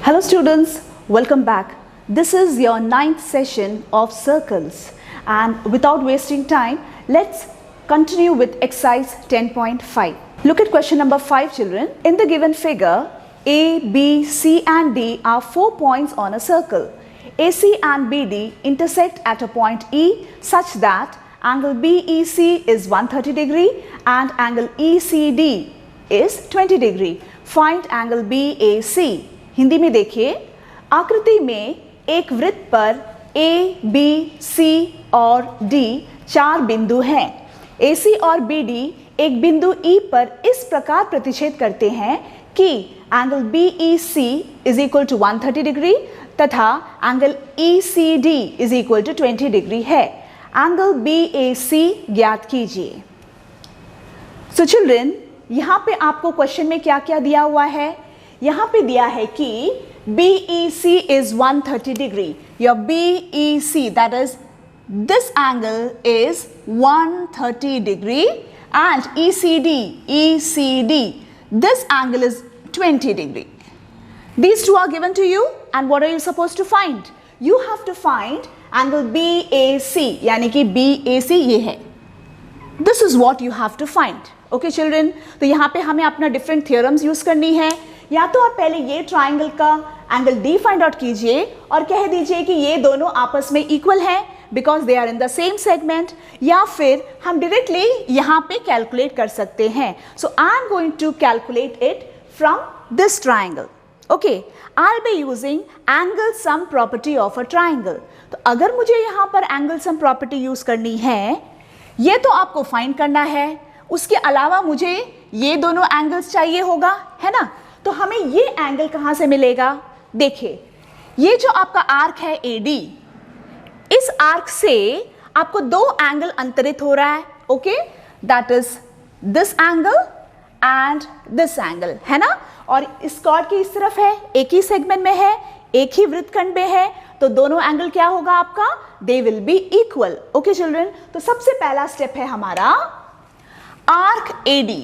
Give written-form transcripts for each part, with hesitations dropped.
Hello students, welcome back. This is your 9th session of circles, and without wasting time, let's continue with exercise 10.5. Look at question number 5, children. In the given figure, A, B, C and D are 4 points on a circle. AC and BD intersect at a point E such that angle BEC is 130 degree and angle ECD is 20 degree. Find angle BAC. Hindi में देखिए, आकृति में एक वृत्त पर A, B, C और D 4 बिंदु हैं. AC और BD एक बिंदु E पर इस प्रकार प्रतिच्छेद करते हैं कि angle BEC is equal to 130 degree तथा angle ECD is equal to 20 degree है. एंगल BAC ज्ञात कीजिए. सो चिल्ड्रन, यहाँ पे आपको क्वेश्चन में क्या क्या दिया हुआ है? यहाँ पे दिया है कि BEC is 130 degree. Your BEC, that is this angle is 130 degree, and ECD, this angle is 20 degree. These two are given to you, and what are you supposed to find? You have to find angle BAC, यानी कि BAC ये है. This is what you have to find. Okay children, तो यहाँ पे हमें अपना different theorems use करनी है. या तो आप पहले ये ट्राइंगल का एंगल डी फाइंड आउट कीजिए और कह दीजिए कि ये दोनों आपस में इक्वल हैं because they are in the same segment, या फिर हम डायरेक्टली यहाँ पे कैलकुलेट कर सकते हैं. So I am going to calculate it from this triangle. Okay, I will be using angle sum property of a triangle. तो अगर मुझे यहाँ पर एंगल सम प्रॉपर्टी यूज करनी है, ये तो आपको फाइंड करना है. उसके अलावा मुझे ये दोनों एंगल्स चाहिए होगा, है ना. तो हमें ये एंगल कहां से मिलेगा? देखिए, ये जो आपका आर्क है AD, इस आर्क से आपको दो एंगल अंतरित हो रहा है. Okay, that is this angle and this angle, है ना. और इस कॉर्ड की इस तरफ है, एक ही सेगमेंट में है, एक ही वृत्तखंड में है, तो दोनों एंगल क्या होगा आपका? They will be equal. Okay children, तो सबसे पहला स्टेप है हमारा arc AD.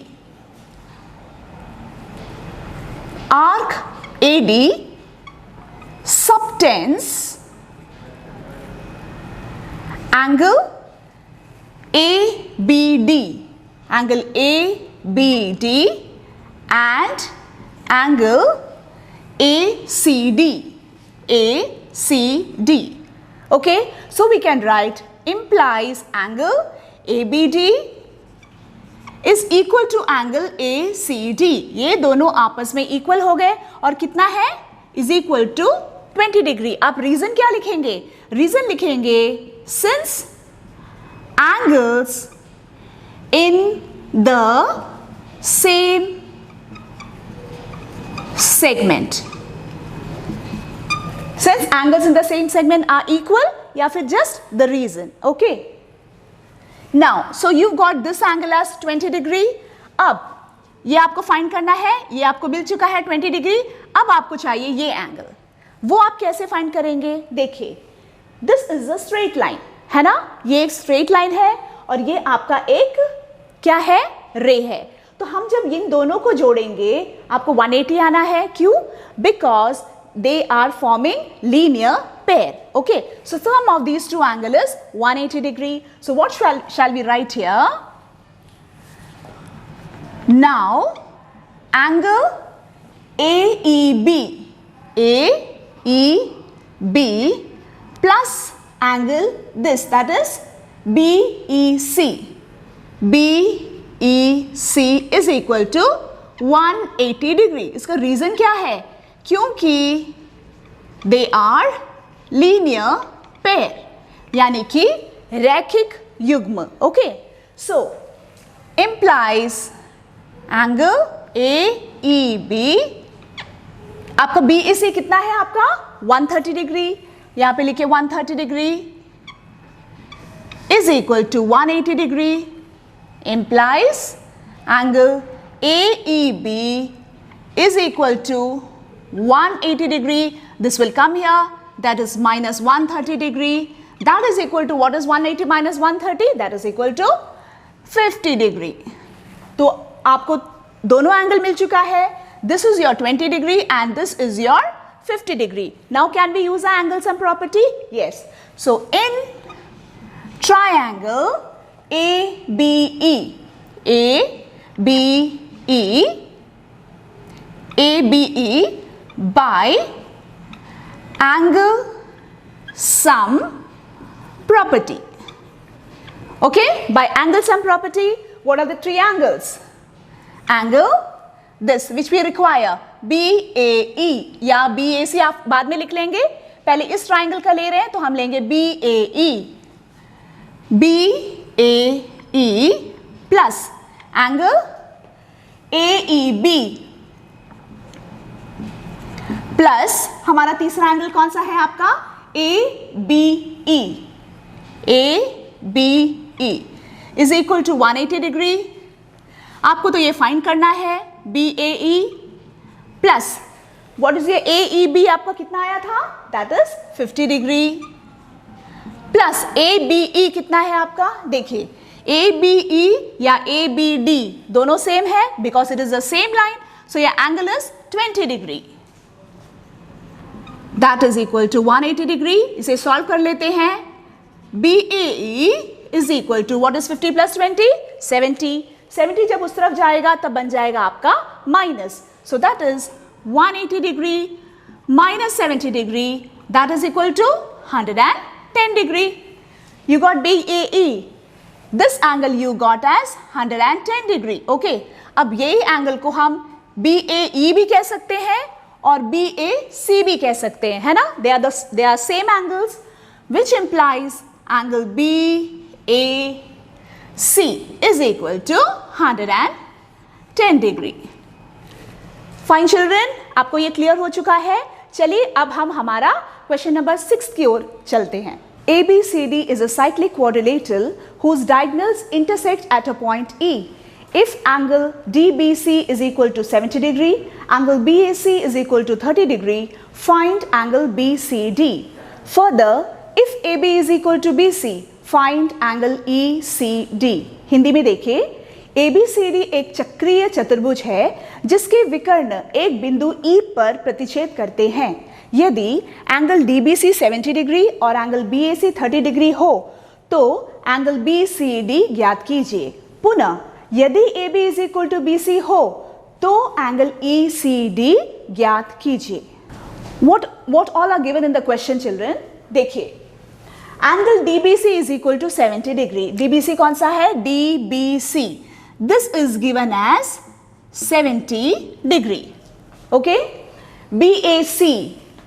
Arc AD subtends angle ABD, angle ABD and angle ACD, ACD. Okay, so we can write implies angle ABD is equal to angle ACD. ये दोनों आपस में equal हो गए और कितना है? is equal to 20 degree. आप रीजन क्या लिखेंगे? रीजन लिखेंगे since angles in the same segment. Since angles in the same segment are equal, या फिर just the reason. Okay. Now, so you've got this angle as 20 degree. अब ये आपको find करना है, ये आपको मिल चुका है 20 डिग्री. अब आपको चाहिए ये एंगल. वो आप कैसे फाइंड करेंगे? देखिए, this is a straight line, है ना. ये एक स्ट्रेट लाइन है और ये आपका एक क्या है? रे है. तो हम जब इन दोनों को जोड़ेंगे आपको 180 आना है. क्यों? Because they are forming linear pair. Okay, so sum of these two angle is 180 degree. So what shall we write here? Now angle AEB plus angle this, that is BEC is equal to 180 degree. इसका reason क्या है? क्योंकि they are linear pair, यानी कि रैखिक युग्म. Okay, सो implies angle AEB, आपका BEC कितना है? आपका 130 डिग्री. यहां पे लिखे 130 degree is equal to 180 degree. Implies angle AEB is equal to 180 degree. This will come here, that is minus 130 degree. That is equal to, what is 180 minus 130? That is equal to 50 degree. तो आपको दोनों angle मिल चुका है. This is your 20 degree and this is your 50 degree. Now can we use our angle sum property? Yes. So in triangle ABE, ABE by angle sum property. Okay, by angle sum property, what are the three angles? Angle this which we require BAE या BAC आप बाद में लिख लेंगे, पहले इस triangle का ले रहे हैं तो हम लेंगे BAE plus angle AEB plus हमारा तीसरा एंगल कौन सा है आपका ABE is equal to 180 degree. आपको तो ये फाइंड करना है BAE प्लस व्हाट इज ये AEB आपका कितना आया था, that is 50 degree plus ABE कितना है आपका, देखिए ABE या ABD दोनों सेम है because it is the same line, so ये angle is 20 degree. That is equal to 180 degree. इसे सॉल्व कर लेते हैं. BAE is equal to what is 50 plus 20 70. 70 जब उस तरफ जाएगा तब बन जाएगा आपका minus, so that is 180 degree minus 70 degree, that is equal to 110 degree. You got BAE, this angle you got as 110 degree. Okay, अब यही एंगल को हम BAE भी कह सकते हैं और BAC भी कह सकते हैं, है ना. They are same angles which implies angle BAC is equal to 110 degree. Fine children, आपको ये क्लियर हो चुका है. चलिए अब हम हमारा क्वेश्चन नंबर 6 की ओर चलते हैं. ABCD is a cyclic quadrilateral whose diagonals intersect at a point E. If angle DBC is equal to 70 degree, angle BAC is equal to 30 degree, find angle BCD. Further, if AB is equal to BC, find angle ECD. Hindi में देखिए, ABCD एक चक्रीय चतुर्भुज है जिसके विकर्ण एक बिंदु E पर प्रतिच्छेद करते हैं. यदि एंगल DBC 70 डिग्री और एंगल BAC 30 डिग्री हो तो एंगल BCD ज्ञात कीजिए. पुनः यदि AB is equal to BC हो तो एंगल ECD ज्ञात कीजिए. What all are given in the question, children? देखिए, angle DBC is equal to 70 degree. DBC कौन सा है? DBC. This is given as 70 degree. Okay? BAC.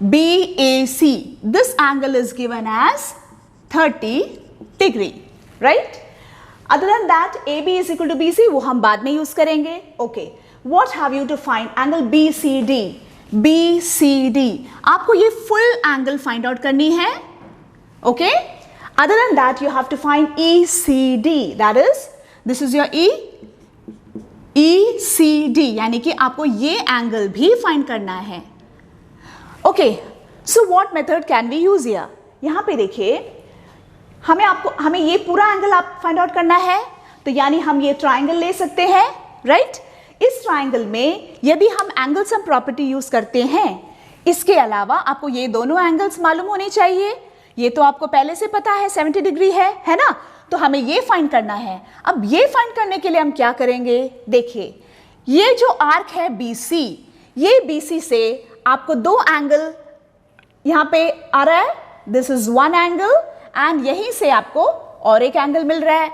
This angle is given as 30 degree. Right? Other than that, AB is equal to BC, वो हम बाद में use करेंगे. Okay. What have you to find? Angle BCD. BCD. आपको ये full angle find out करनी है. Okay? Other than that, you have to find ECD. That is, this is your ECD. यानी कि आपको ये एंगल भी फाइंड करना है. Okay. So what method can we use here? यहाँ पे देखिए, हमें ये पूरा एंगल आप फाइंड आउट करना है, तो यानी हम ये ट्राइंगल ले सकते हैं, राइट? इस ट्राइंगल में यदि हम एंगल सम प्रॉपर्टी यूज करते हैं, इसके अलावा आपको ये दोनों एंगल्स मालूम होने चाहिए. ये तो आपको पहले से पता है 70 डिग्री है ना. तो हमें ये फाइंड करना है. अब ये फाइंड करने के लिए हम क्या करेंगे? देखिए, ये जो आर्क है BC, ये BC से आपको दो एंगल यहाँ पे आ रहा है. This is one angle and यहीं से आपको और एक एंगल मिल रहा है.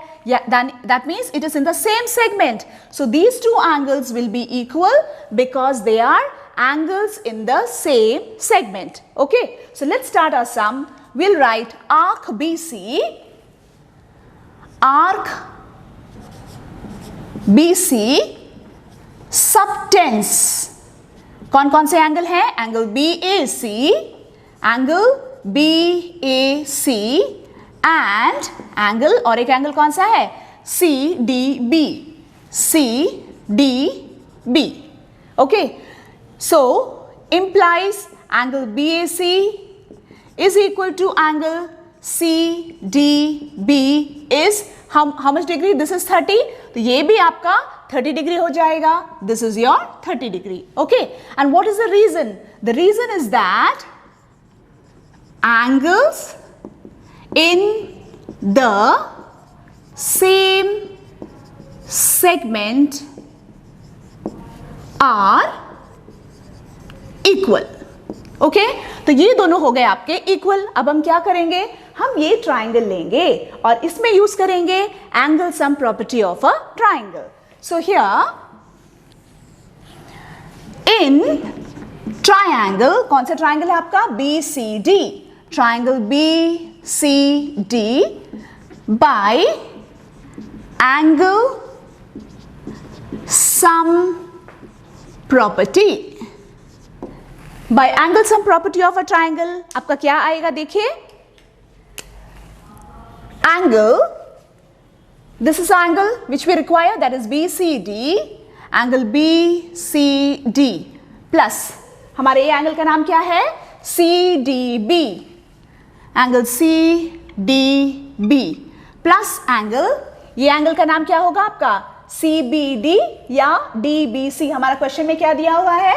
That means it is in the same segment. So these two angles will be equal because they are angles in the same segment. Okay, so let's start our sum. We'll write arc BC subtends. कौन कौन से angle हैं? Angle BAC, angle BAC and angle, और एक angle कौन सा है? CDB. Okay, so implies angle BAC is equal to angle CDB is how much degree? This is 30. तो ये भी आपका 30 डिग्री हो जाएगा. This is your 30 degree. Okay, and what is the reason? The reason is that angles in the same segment are equal. Okay, तो ये दोनों हो गए आपके इक्वल. अब हम क्या करेंगे? हम ये ट्राइंगल लेंगे और इसमें यूज करेंगे angle sum property of a triangle. So here in triangle, कौन सा ट्राइंगल है आपका? BCD. Triangle BCD by angle sum property. By angle sum property of a triangle आपका क्या आएगा? देखिए, angle, this is angle which we require, that is BCD. Angle BCD plus हमारे ये एंगल का नाम क्या है? CDB. Angle CDB plus angle, ये एंगल का नाम क्या होगा आपका? CBD या DBC. हमारा क्वेश्चन में क्या दिया हुआ है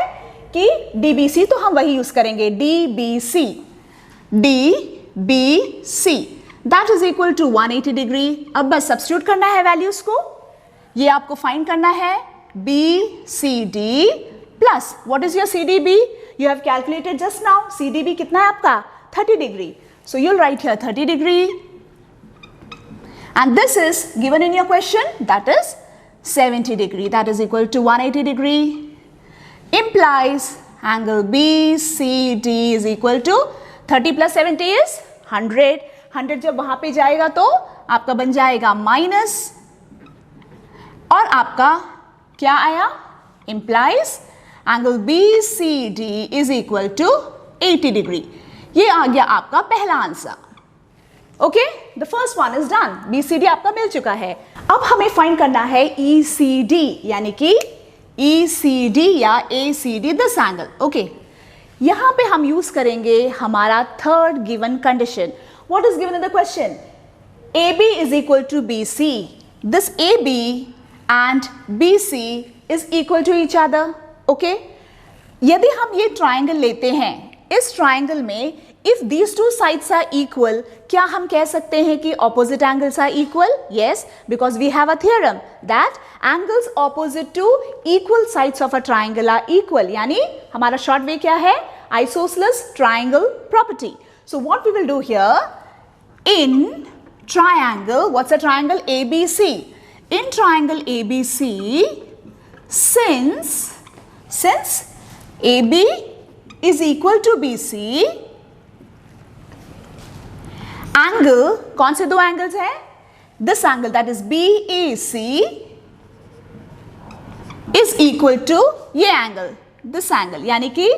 कि DBC, तो हम वही यूज करेंगे, DBC. DBC that is equal to 180 degree. अब बस सब्स्टिट्यूट करना है वैल्यूज को. ये आपको फाइंड करना है BCD plus what is your CDB? You have calculated just now. CDB कितना है आपका? 30 degree. So you'll write here 30 degree. And this is given in your question, that is 70 degree. That is equal to 180 degree. Implies angle BCD is equal to 30 plus 70 is 100. 100 जब वहां पे जाएगा तो आपका बन जाएगा माइनस, और आपका क्या आया? Implies angle BCD is equal to 80 degree. ये आ गया आपका पहला answer. Okay, the first one is done. BCD आपका मिल चुका है. अब हमें फाइंड करना है ECD, यानी कि ECD या ACD, दिस एंगल. ओके, यहां पे हम यूज करेंगे हमारा third given condition. What is given in the question? AB is equal to BC. This AB and BC is equal to each other. Okay, यदि हम ये ट्राइंगल लेते हैं, इस ट्राइंगल में if these two sides are equal, क्या हम कह सकते हैं कि opposite angles are equal? Yes, because we have a theorem that angles opposite to equal sides of a triangle are equal. यानी हमारा शॉर्ट वे क्या है? Isosceles triangle property. So what we will do here, in triangle, what's a triangle? ABC. In triangle ABC, since AB is equal to BC, angle, कौन से दो angles हैं? This angle, that is BAC, is equal to ये angle, this angle, यानी कि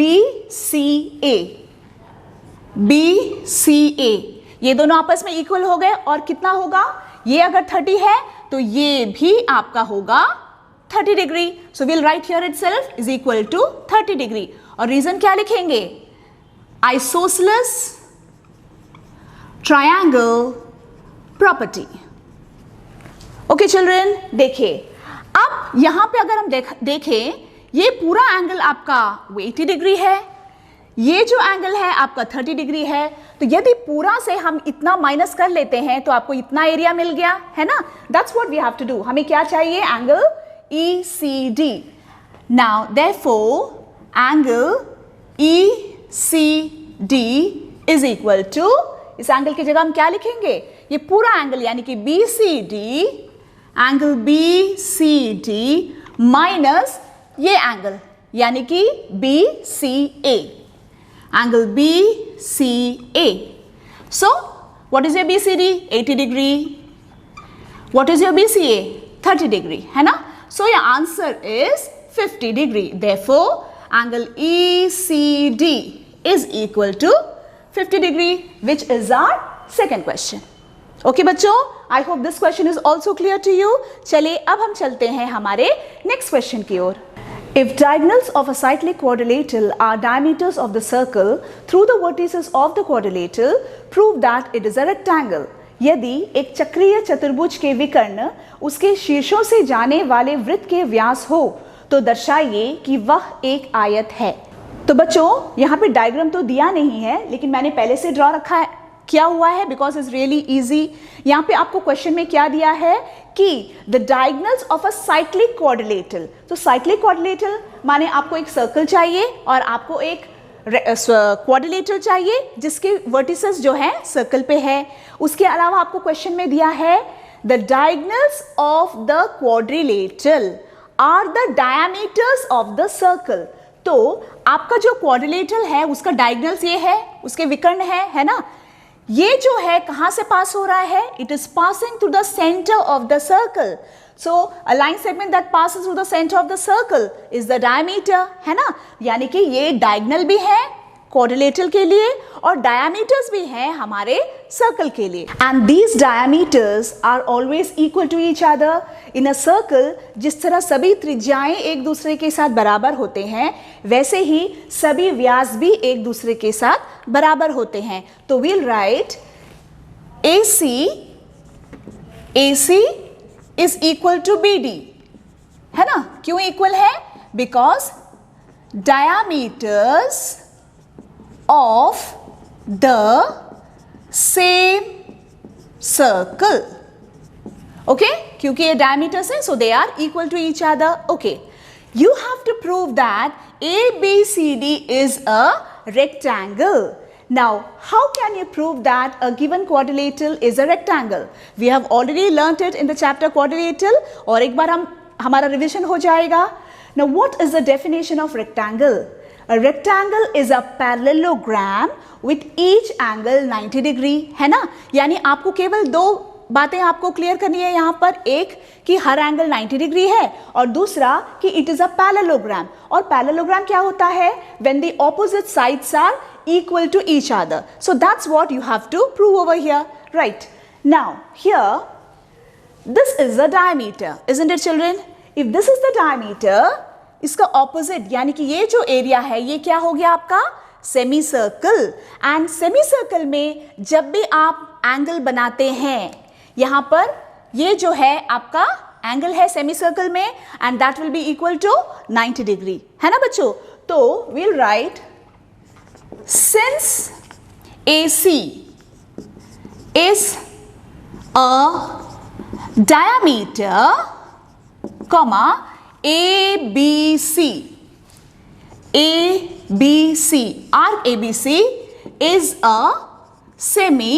BCA. BCA ये दोनों आपस में इक्वल हो गए, और कितना होगा? ये अगर 30 है तो ये भी आपका होगा 30 degree. So will write here itself is equal to 30 degree. और रीजन क्या लिखेंगे? Isosceles triangle property. Okay children, देखिए अब यहां पे अगर हम देखें, ये पूरा एंगल आपका 80 डिग्री है, ये जो एंगल है आपका 30 डिग्री है. तो यदि पूरा से हम इतना माइनस कर लेते हैं तो आपको इतना एरिया मिल गया है ना. That's what we have to do. हमें क्या चाहिए? Angle ECD. Now therefore angle ECD is equal to, इस एंगल की जगह हम क्या लिखेंगे? ये पूरा एंगल यानी कि BCD, एंगल BCD माइनस ये एंगल यानी कि BCA, angle BCA. So what is your BCD? 80 degree. What is your BCA? 30 degree, है ना? So your answer is 50 degree. Therefore, angle ECD is equal to 50 degree, which is our second question. Okay बच्चों, I hope this question is also clear to you. चलिए अब हम चलते हैं हमारे next question की ओर. If diagonals of a cyclic quadrilateral are diameters of the circle through the vertices of the quadrilateral, prove that it is a rectangle. यदि एक चक्रीय चतुर्भुज के विकर्ण उसके शीर्षों से जाने वाले वृत्त के व्यास हो तो दर्शाइए कि वह एक आयत है। तो बच्चों यहाँ पे डायग्राम तो दिया नहीं है, लेकिन मैंने पहले से ड्रॉ रखा है, क्या हुआ है, बिकॉज इज रियली इजी। यहाँ पे आपको क्वेश्चन में क्या दिया है कि the diagonals of a cyclic quadrilateral. तो साइक्लिक क्वाड्रिलेटरल माने आपको एक सर्कल चाहिए और आपको एक क्वाड्रिलेटरल चाहिए जिसके वर्टिसेस जो है सर्कल पे है। उसके अलावा आपको क्वेश्चन में दिया है the diagonals of the quadrilateral are the diameters of the circle. तो आपका जो क्वाड्रिलेटरल है उसका डायगोनल्स ये है, उसके विकर्ण है ना। ये जो है कहां से पास हो रहा है, it is passing through the centre of the circle. So a line segment that passes through the centre of the circle is the diameter, है ना। यानी कि ये डायगोनल भी है क्वाड्रिलेटरल के लिए और डायमीटर्स भी हैं हमारे सर्कल के लिए। And these diameters are always equal to each other in a circle. जिस तरह सभी त्रिज्याएं एक दूसरे के साथ बराबर होते हैं, वैसे ही सभी व्यास भी एक दूसरे के साथ बराबर होते हैं। तो we'll write AC is equal to BD, है ना। क्यों इक्वल है? Because diameters of the same circle, okay, क्योंकि ये diameters हैं, so they are equal to each other. Okay, you have to prove that ABCD is a rectangle. Now how can you prove that a given quadrilateral is a rectangle? We have already learnt it in the chapter quadrilateral, और एक बार हमारा revision हो जाएगा. Now what is the definition of rectangle? A rectangle is a parallelogram with each angle 90 degree, है ना। यानी आपको केवल दो बातें आपको क्लियर करनी है यहाँ पर, एक कि हर एंगल 90 डिग्री है और दूसरा कि इट इज अ पैरेललोग्राम। और पैरेललोग्राम क्या होता है? when the opposite sides are equal to each other. So that's what you have to prove over here, right? Now here this is the diameter, isn't it children? If this is the diameter, इसका opposite यानी कि ये जो area है ये क्या हो गया आपका? Semi circle. And semi circle में जब भी आप एंगल बनाते हैं, यहां पर ये जो है आपका एंगल है सेमी सर्कल में, and that will be equal to 90 degree, है ना बच्चों। तो we'll write since AC is a diameter, comma ABC, arc ABC is a semi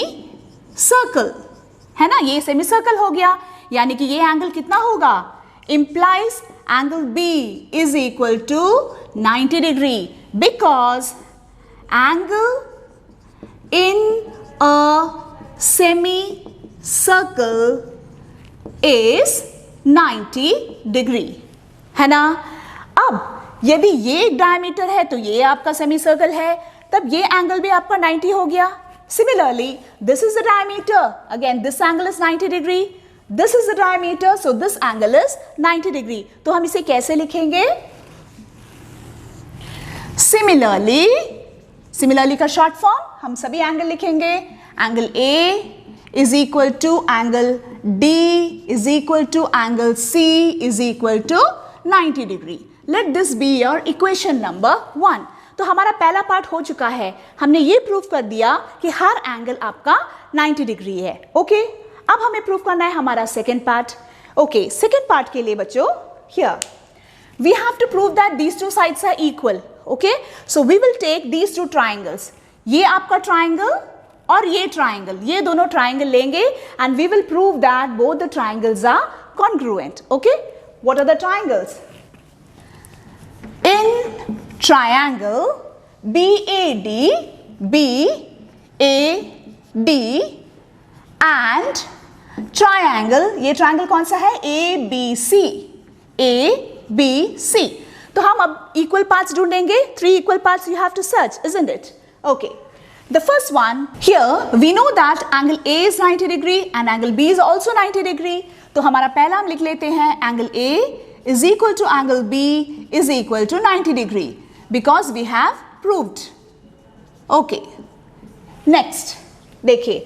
circle, है ना। ये सेमी सर्कल हो गया, यानी कि ये एंगल कितना होगा? implies angle B is equal to 90 degree because angle in a semi circle is 90 degree, है ना। अब यदि ये एक डायमीटर है तो ये आपका सेमी सर्कल है, तब ये एंगल भी आपका 90 हो गया। Similarly this is the diameter, again this angle is 90 degree, this is the diameter, so this angle is 90 degree. तो हम इसे कैसे लिखेंगे? सिमिलरली का शॉर्ट फॉर्म हम सभी एंगल लिखेंगे। Angle A is equal to angle D is equal to angle C is equal to 90 degree. Let this be your equation number 1. तो हमारा पहला पार्ट हो चुका है, हमने ये प्रूव कर दिया कि हर एंगल आपका 90 डिग्री है। ओके, अब हमें प्रूव करना है हमारा second part. Okay, second part के लिए बच्चों here we have to prove that these two sides are equal. Okay, so we will take these two triangles. ये आपका ट्राइंगल और ये ट्राइंगल, ये दोनों ट्राइंगल लेंगे and we will prove that both the triangles are congruent. Okay, what are the triangles? In triangle BAD and triangle, ये triangle कौन सा है? ABC. तो हम अब इक्वल पार्ट्स ढूंढेंगे। 3 equal parts you have to search, isn't it? Okay. The first one, here we know that angle A is 90 degree and angle B is also 90 degree. तो हमारा पहला हम लिख लेते हैं angle A is equal to angle B is equal to 90 degree because we have proved. Okay. Next, देखिए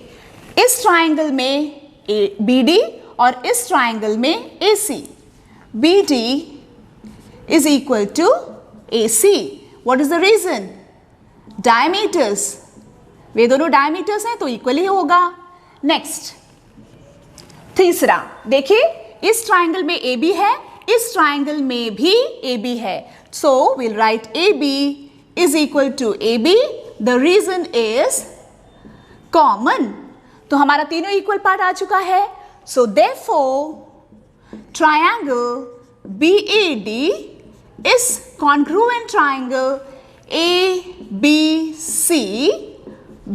इस triangle में BD और इस ट्राइंगल में AC. BD is equal to AC. What is the reason? Diameters. वे दोनों diameters हैं तो equal ही होगा. नेक्स्ट तीसरा देखिए, इस ट्राइंगल में AB है, इस ट्राइंगल में भी AB है. सो will right AB is equal to AB. The reason is common. तो हमारा तीनों इक्वल पार्ट आ चुका है. So therefore triangle BAD is congruent triangle ABC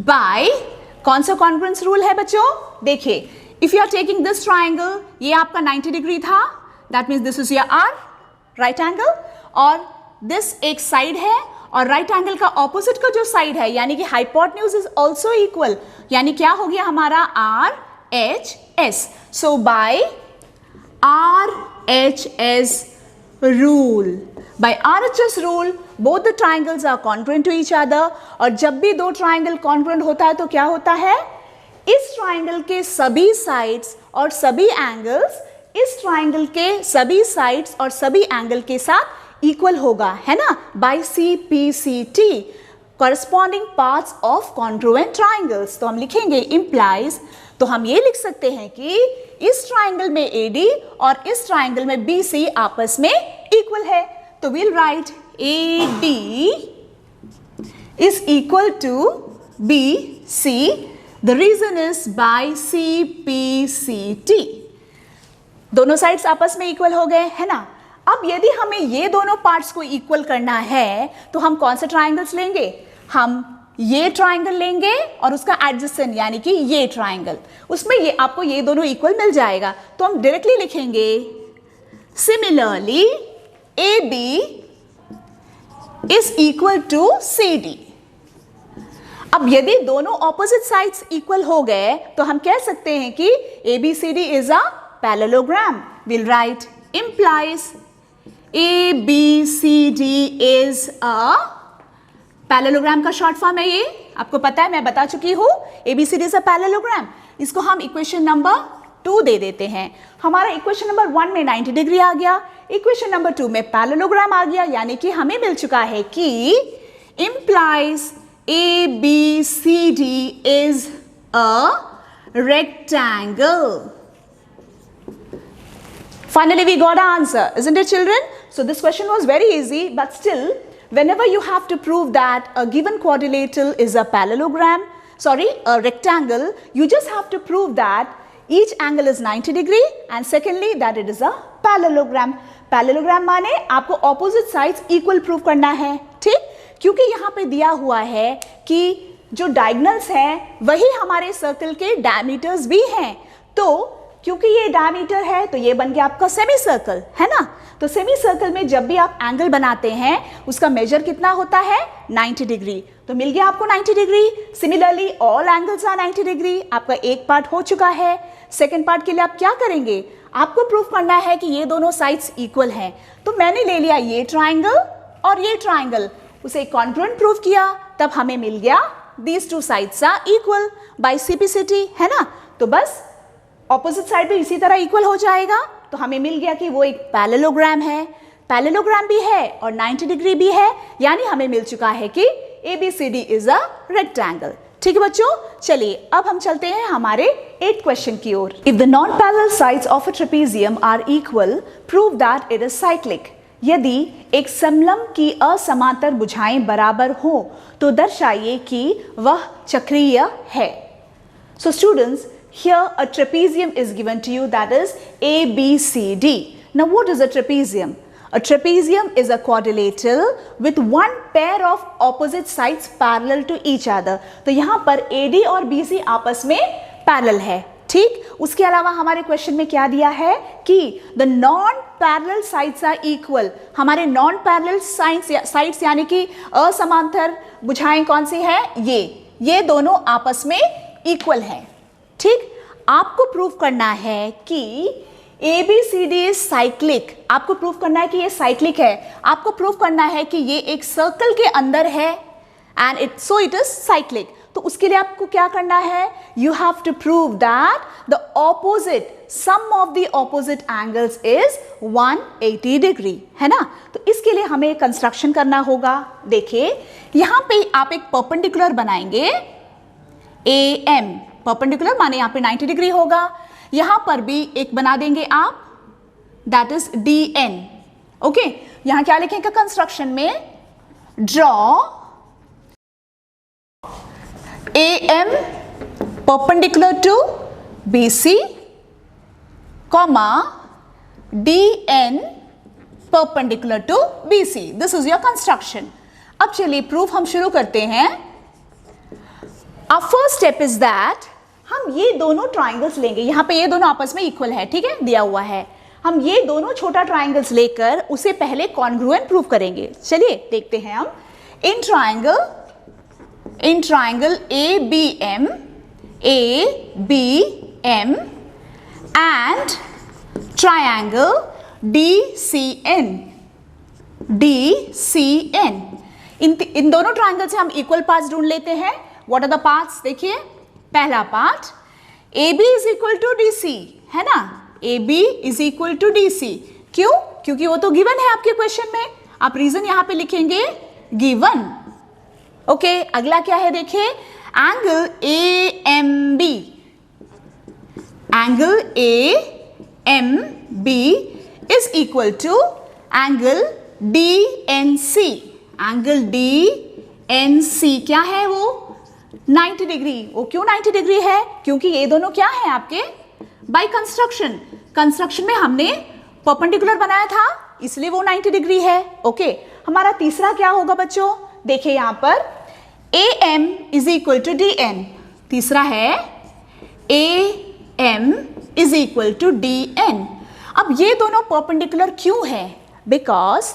by कौन सा congruence rule है बच्चों? देखिए, if you are taking this triangle, ये आपका 90 डिग्री था, that means this is your R, right angle, और this एक साइड है और राइट एंगल का ऑपोजिट का जो साइड है यानी कि हाइपोटेन्यूज इज ऑल्सो इक्वल, यानी क्या हो गया हमारा RHS. So by RHS rule, by RHS rule both the triangles are congruent to each other. और जब भी दो ट्राइंगल कॉन्ग्रुएंट होता है तो क्या होता है, इस ट्राइंगल के सभी साइड्स और सभी एंगल्स इस ट्राइंगल के सभी साइड्स और सभी एंगल के साथ इक्वल होगा, है ना, bye CPCT, corresponding parts of congruent triangles. तो हम लिखेंगे implies, तो हम ये लिख सकते हैं कि इस ट्राइंगल में AD और इस ट्राइंगल में BC आपस में इक्वल है. तो we'll write AD is equal to BC. The reason is by CPCT. दोनों साइड्स आपस में इक्वल हो गए, है ना. अब यदि हमें ये दोनों पार्ट्स को इक्वल करना है तो हम कौन से ट्राइंगल्स लेंगे, हम ये ट्राइंगल लेंगे और उसका एडजेसेंट यानी कि ये ट्राइंगल, उसमें ये आपको ये दोनों इक्वल मिल जाएगा. तो हम डायरेक्टली लिखेंगे similarly AB is equal to CD. अब यदि दोनों ऑपोजिट साइड्स इक्वल हो गए तो हम कह सकते हैं कि ABCD is a parallelogram. Will write implies ABCD is a parallelogram का शॉर्ट फॉर्म है, ये आपको पता है, मैं बता चुकी हूँ. ABCD is a parallelogram. इसको हम इक्वेशन नंबर 2 दे देते हैं. हमारा इक्वेशन नंबर 1 में 90 डिग्री आ गया, इक्वेशन नंबर 2 में पैरेललोग्राम आ गया, यानी कि हमें मिल चुका है कि implies ABCD is a rectangle. Finally, we got our answer, isn't it, children? So this question was very easy, but still, whenever you have to prove that a given quadrilateral is a parallelogram, a rectangle, you just have to prove that each angle is 90 degree, and secondly, that it is a parallelogram. Parallelogram माने आपको opposite sides equal prove करना है, ठीक? क्योंकि यहाँ पे दिया हुआ है कि जो diagonals हैं वही हमारे circle के diameters भी हैं. तो क्योंकि ये डायमीटर है तो ये बन गया आपका सेमी सर्कल, है ना. तो सेमी सर्कल में जब भी आप एंगल बनाते हैं उसका मेजर कितना होता है, 90 डिग्री. तो मिल गया आपको 90 degree. Similarly all angles are 90 degree. आपका एक पार्ट हो चुका है. सेकेंड पार्ट के लिए आप क्या करेंगे, आपको प्रूफ करना है कि ये दोनों साइड्स इक्वल हैं. तो मैंने ले लिया ये ट्राइंगल और ये ट्राइंगल, उसे कॉन्ग्रुएंट प्रूफ किया, तब हमें मिल गया these two sides are equal by CPCT, है ना. तो बस ऑपोजिट साइड भी इसी तरह इक्वल हो जाएगा. तो हमें मिल गया कि वो एक पैरेललोग्राम है, पैरेललोग्राम भी है और 90 डिग्री भी है, यानी हमें मिल चुका है कि ABCD इज अ रेक्टेंगल. ठीक है बच्चों, चलिए अब हम चलते हैं हमारे 8th क्वेश्चन की ओर. If the non parallel sides of a trapezium are equal, prove that it is cyclic. यदि एक समलंब की असमांतर भुजाएं बराबर हो तो दर्शाइए कि वह चक्रीय है. So students, here a trapezium is given to you, that is ABCD. Now what is a trapezium? A trapezium is a quadrilateral with one pair of opposite sides parallel to each other. तो यहाँ पर AD और BC आपस में parallel है, ठीक. उसके अलावा हमारे क्वेश्चन में क्या दिया है कि the non parallel sides are equal. हमारे non parallel sides यानी कि असमांतर भुजाएं कौन सी है, ये दोनों आपस में इक्वल है, ठीक. आपको प्रूफ करना है कि ABCD इज साइक्लिक. आपको प्रूफ करना है कि ये साइक्लिक है. आपको प्रूफ करना है कि ये एक सर्कल के अंदर है एंड इट इज साइक्लिक. तो उसके लिए आपको क्या करना है, you have to prove that the opposite sum of the opposite angles is 180 degree, है ना। तो इसके लिए हमें कंस्ट्रक्शन करना होगा। देखिए यहां पे आप एक परपेंडिकुलर बनाएंगे AM, परपेंडिकुलर माने यहां पे 90 डिग्री होगा, यहां पर भी एक बना देंगे आप, दैट इज DN। ओके, यहां क्या लिखेंगे कंस्ट्रक्शन में, draw AM perpendicular to BC, comma DN perpendicular to BC. This is your construction. अब चलिए प्रूफ हम शुरू करते हैं। Our first step is that हम ये दोनों ट्राइंगल्स लेंगे, यहाँ पे ये दोनों आपस में इक्वल है, ठीक है, दिया हुआ है। हम ये दोनों छोटा ट्राइंगल्स लेकर उसे पहले कॉन्ग्रुएंट प्रूव करेंगे। चलिए देखते हैं हम। In triangle ABM and triangle DCN, इन दोनों ट्राइंगल से हम इक्वल पार्ट्स ढूंढ लेते हैं। What are the parts? देखिए पहला part AB is equal to DC, है ना, AB is equal to DC। क्यों? क्योंकि वो तो गिवन है आपके क्वेश्चन में, आप रीजन यहां पे लिखेंगे गिवन। ओके, अगला क्या है देखिए, angle AMB is equal to angle DNC। Angle DNC क्या है वो? 90 डिग्री। वो क्यों 90 डिग्री है? क्योंकि ये दोनों क्या है आपके, बाय कंस्ट्रक्शन में हमने परपेंडिकुलर बनाया था, इसलिए वो 90 डिग्री है। ओके, हमारा तीसरा क्या होगा बच्चों? देखिए यहां पर AM is equal to DN, तीसरा है AM is equal to DN। अब ये दोनों परपेंडिकुलर क्यों है? बिकॉज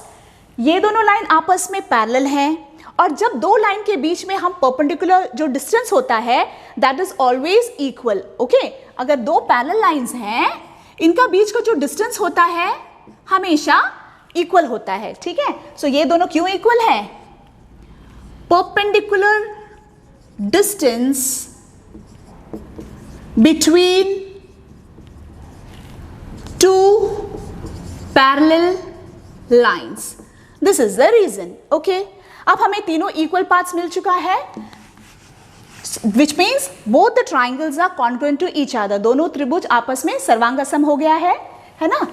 ये दोनों लाइन आपस में पैरेलल हैं, और जब दो लाइन के बीच में हम परपेंडिकुलर जो डिस्टेंस होता है that is always equal. Okay, अगर दो पैरेलल लाइंस हैं, इनका बीच का जो डिस्टेंस होता है हमेशा इक्वल होता है, ठीक है। सो ये दोनों क्यों इक्वल है? Perpendicular distance between two parallel lines, this is the reason. Okay, अब हमें तीनों इक्वल पार्ट्स मिल चुका है, which means both the triangles are congruent to each other। दोनों त्रिभुज आपस में सर्वांगसम हो गया है ना।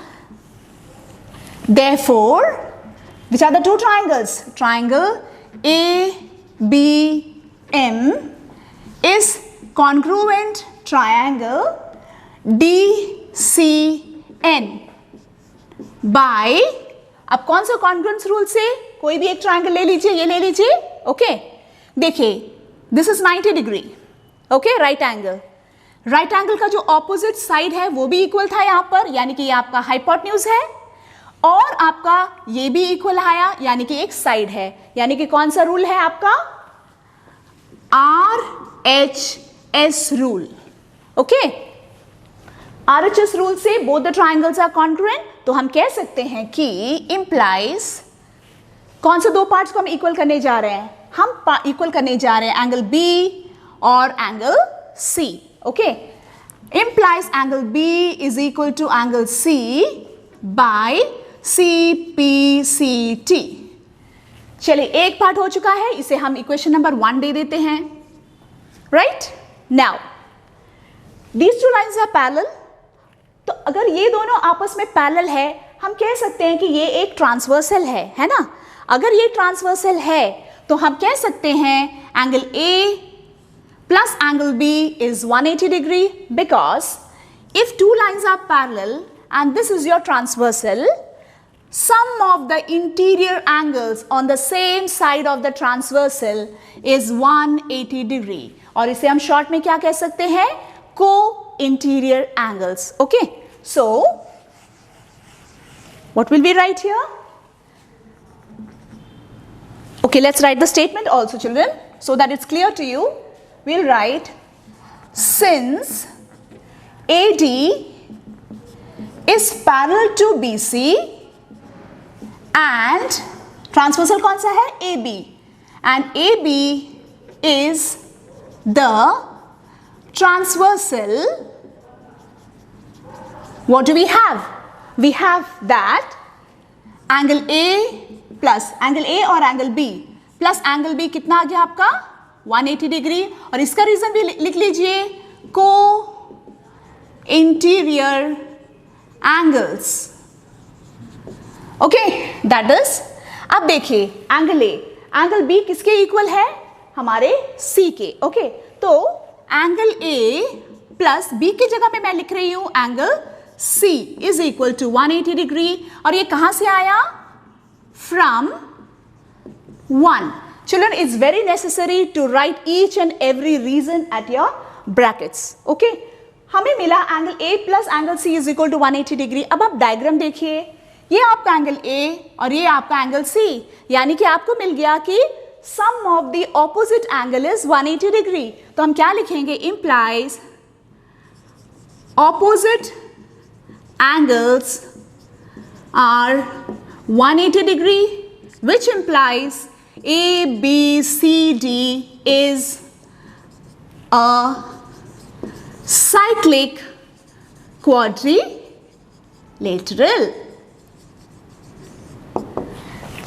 Therefore, which are the two triangles? Triangle ABM is congruent triangle DCN by, अब कौन सा कॉन्ग्रुएंस रूल से? कोई भी एक ट्राइंगल ले लीजिए, ये ले लीजिए। ओके, देखिए this is 90 degree. Okay, right angle का जो ऑपोजिट साइड है वो भी इक्वल था यहाँ पर, यानी कि ये आपका हाइपोटेन्यूज है, और आपका ये भी इक्वल आया, यानी कि एक साइड है। यानी कि कौन सा रूल है आपका? RHS rule. Okay, RHS rule से both the triangles are congruent, तो हम कह सकते हैं कि इंप्लाइज, कौन से दो पार्ट्स को हम इक्वल करने जा रहे हैं? हम इक्वल करने जा रहे हैं एंगल B और angle C। Okay, implies angle B is equal to angle C by CPCT। चलिए, एक पार्ट हो चुका है, इसे हम इक्वेशन नंबर 1 दे देते हैं। Right, now these two lines are parallel, तो अगर ये दोनों आपस में पैरेलल है, हम कह सकते हैं कि ये एक ट्रांसवर्सल है ना। अगर ये ट्रांसवर्सल है तो हम कह सकते हैं angle A plus angle B is 180 degree, because if two lines are parallel and this is your transversal, sum of the interior angles on the same side of the transversal is 180 degree, और इसे हम short में क्या कह सकते हैं? Co-interior angles. Okay, so what will we write here? Okay, let's write the statement also, children, so that it's clear to you. We'll write, since AD is parallel to BC and transversal कौन सा है? AB, and AB is the transversal, what do we have? We have that angle A plus angle A और angle B plus angle B कितना आ गया आपका 180 degree, और इसका reason भी लिख लीजिए, को interior angles. Okay, that is. अब देखिए एंगल ए, एंगल बी किसके इक्वल है? हमारे सी के. ओके, तो एंगल ए प्लस बी की जगह पे मैं लिख रही हूं angle C is equal to 180 degree, और ये कहां से आया? From 1. Children, it's very necessary to write each and every reason at your brackets. Okay? हमें मिला angle A plus angle C is equal to 180 degree. अब आप डायग्राम देखिए, ये आपका एंगल A और ये आपका एंगल C, यानी कि आपको मिल गया कि sum of the opposite angle is 180 degree. तो हम क्या लिखेंगे? Implies opposite angles are 180 degree, which implies A, B, C, D is a cyclic quadrilateral.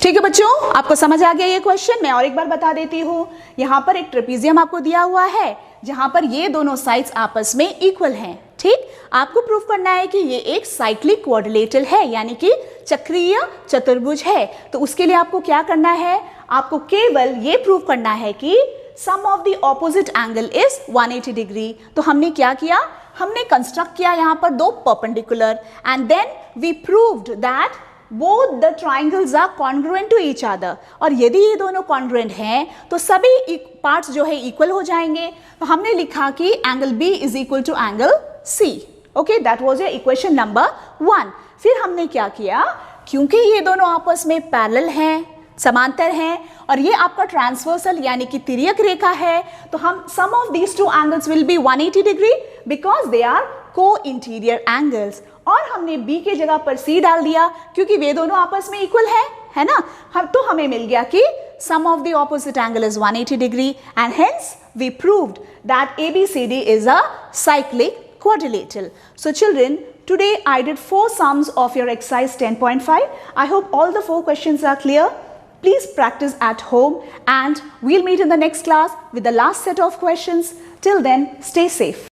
ठीक है बच्चों, आपको समझ आ गया ये क्वेश्चन? मैं और एक बार बता देती हूं. यहां पर एक ट्रेपीजियम आपको दिया हुआ है जहां पर ये दोनों साइड्स आपस में इक्वल हैं. ठीक, आपको प्रूफ करना है कि ये एक साइक्लिक क्वाड्रिलेटरल है, यानी कि चक्रीय चतुर्भुज है. तो उसके लिए आपको क्या करना है? आपको केवल ये प्रूव करना है कि sum of the opposite angle is 180 degree. तो हमने क्या किया? हमने कंस्ट्रक्ट किया यहाँ पर दो perpendicular, and then we proved that both the triangles are congruent to each other. और यदि ये दोनों कॉन्ग्रुएंट हैं तो सभी पार्ट्स जो है इक्वल हो जाएंगे. तो हमने लिखा कि angle B is equal to angle C. Okay, that was your equation number 1. फिर हमने क्या किया? क्योंकि ये दोनों आपस में पैरेलल हैं, समांतर हैं, और ये आपका ट्रांसवर्सल यानी कि तिर्यक रेखा है, तो हम sum of these two angles will be 180 degree because they are co interior angles. और हमने B के जगह पर C डाल दिया क्योंकि वे दोनों आपस में इक्वल है ना. तो हमें मिल गया कि sum of the opposite angle is 180 degree, and hence we proved that ABCD is a cyclic quadrilateral. So children, today I did 4 sums of your exercise 10.5. I hope all the 4 questions are clear. Please practice at home, and we'll meet in the next class with the last set of questions. Till then, stay safe.